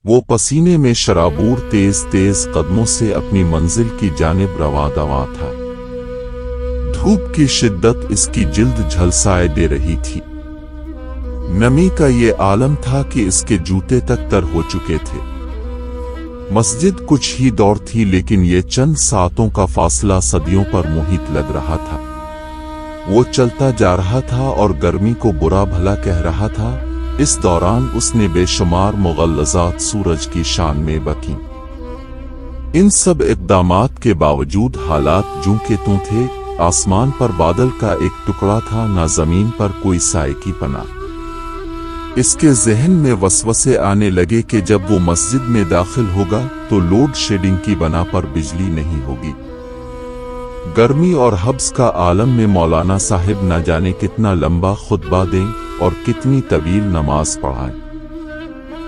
وہ پسینے میں شرابور تیز تیز قدموں سے اپنی منزل کی جانب رواں دواں تھا۔ دھوپ کی شدت اس کی جلد جھلسائے دے رہی تھی۔ نمی کا یہ عالم تھا کہ اس کے جوتے تک تر ہو چکے تھے۔ مسجد کچھ ہی دور تھی، لیکن یہ چند ساعتوں کا فاصلہ صدیوں پر محیط لگ رہا تھا۔ وہ چلتا جا رہا تھا اور گرمی کو برا بھلا کہہ رہا تھا۔ اس دوران اس نے بے شمار مغلظات سورج کی شان میں بکیں۔ ان سب اقدامات کے باوجود حالات جوں کے توں تھے۔ آسمان پر بادل کا ایک ٹکڑا تھا، نہ زمین پر کوئی سائے کی پناہ۔ اس کے ذہن میں وسوسے آنے لگے کہ جب وہ مسجد میں داخل ہوگا تو لوڈ شیڈنگ کی بنا پر بجلی نہیں ہوگی۔ گرمی اور حبس کا عالم میں مولانا صاحب نہ جانے کتنا لمبا خطبہ دیں اور کتنی طویل نماز پڑھائیں۔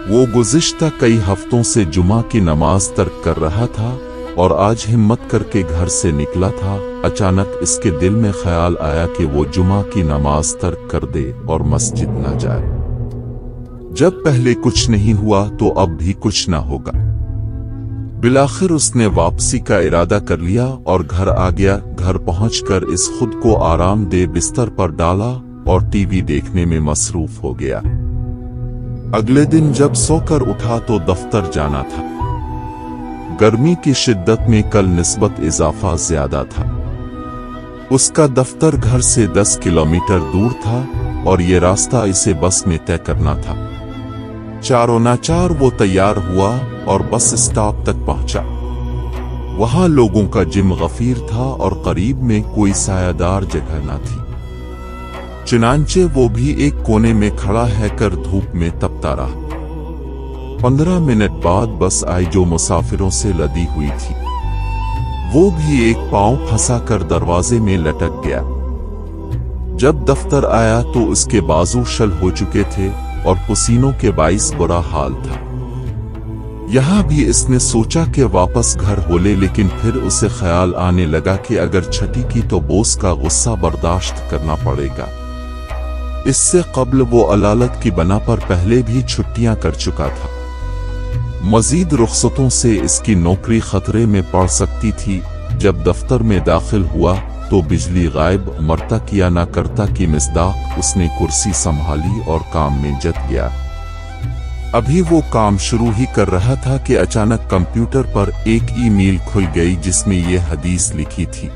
وہ گزشتہ کئی ہفتوں سے جمعہ کی نماز ترک کر رہا تھا اور آج ہمت کر کے گھر سے نکلا تھا۔ اچانک اس کے دل میں خیال آیا کہ وہ جمعہ کی نماز ترک کر دے اور مسجد نہ جائے۔ جب پہلے کچھ نہیں ہوا تو اب بھی کچھ نہ ہوگا۔ بالآخر اس نے واپسی کا ارادہ کر لیا اور گھر آ گیا۔ گھر پہنچ کر اس خود کو آرام دہ بستر پر ڈالا اور ٹی وی دیکھنے میں مصروف ہو گیا۔ اگلے دن جب سو کر اٹھا تو دفتر جانا تھا۔ گرمی کی شدت میں کل نسبت اضافہ زیادہ تھا۔ اس کا دفتر گھر سے 10 کلومیٹر دور تھا اور یہ راستہ اسے بس میں طے کرنا تھا۔ چاروں ناچار وہ تیار ہوا اور بس اسٹاپ تک پہنچا۔ وہاں لوگوں کا جم غفیر تھا اور قریب میں کوئی سایہ دار جگہ نہ تھی۔ چنانچہ وہ بھی ایک کونے میں کھڑا ہے کر دھوپ میں تپتا رہا۔ 15 منٹ بعد بس آئی جو مسافروں سے لدی ہوئی تھی۔ وہ بھی ایک پاؤں پھنسا کر دروازے میں لٹک گیا۔ جب دفتر آیا تو اس کے بازو شل ہو چکے تھے اور پسینوں کے باعث برا حال تھا۔ یہاں بھی اس نے سوچا کہ واپس گھر ہو لے، لیکن پھر اسے خیال آنے لگا کہ اگر چھٹی کی تو بوس کا غصہ برداشت کرنا پڑے گا۔ اس سے قبل وہ علالت کی بنا پر پہلے بھی چھٹیاں کر چکا تھا۔ مزید رخصتوں سے اس کی نوکری خطرے میں پڑ سکتی تھی۔ جب دفتر میں داخل ہوا تو بجلی غائب، مرتا کیا نہ کرتا کی مصداق۔ اس نے کرسی سنبھالی اور کام میں جت گیا۔ ابھی وہ کام شروع ہی کر رہا تھا کہ اچانک کمپیوٹر پر ایک ای میل کھل گئی جس میں یہ حدیث لکھی تھی۔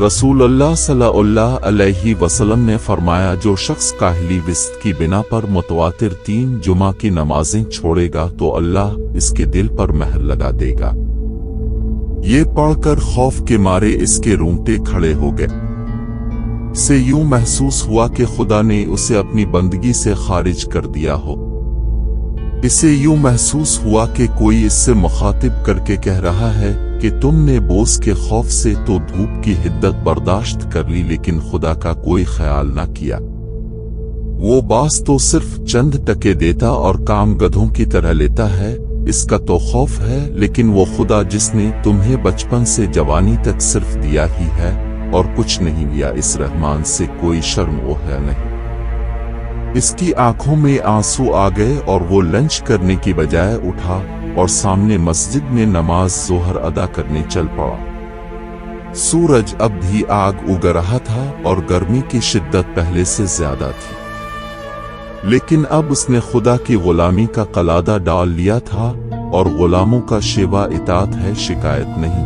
رسول اللہ صلی اللہ علیہ وسلم نے فرمایا، جو شخص کاہلی وسط کی بنا پر متواتر 3 جمعہ کی نمازیں چھوڑے گا تو اللہ اس کے دل پر مہر لگا دے گا۔ یہ پڑھ کر خوف کے مارے اس کے رونگٹے کھڑے ہو گئے۔ اسے یوں محسوس ہوا کہ خدا نے اسے اپنی بندگی سے خارج کر دیا ہو۔ اسے یوں محسوس ہوا کہ کوئی اس سے مخاطب کر کے کہہ رہا ہے کہ تم نے بوس کے خوف سے تو دھوپ کی حدت برداشت کر لی، لیکن خدا کا کوئی خیال نہ کیا۔ وہ باس تو صرف چند ٹکے دیتا اور کام گدھوں کی طرح لیتا ہے، اس کا تو خوف ہے، لیکن وہ خدا جس نے تمہیں بچپن سے جوانی تک صرف دیا ہی ہے اور کچھ نہیں لیا، اس رحمان سے کوئی شرم و حیا نہیں۔ اس کی آنکھوں میں آنسو آ گئے اور وہ لنچ کرنے کی بجائے اٹھا اور سامنے مسجد میں نماز ظہر ادا کرنے چل پڑا۔ سورج اب بھی آگ اگ رہا تھا اور گرمی کی شدت پہلے سے زیادہ تھی، لیکن اب اس نے خدا کی غلامی کا قلادہ ڈال لیا تھا اور غلاموں کا شیوا اطاعت ہے، شکایت نہیں۔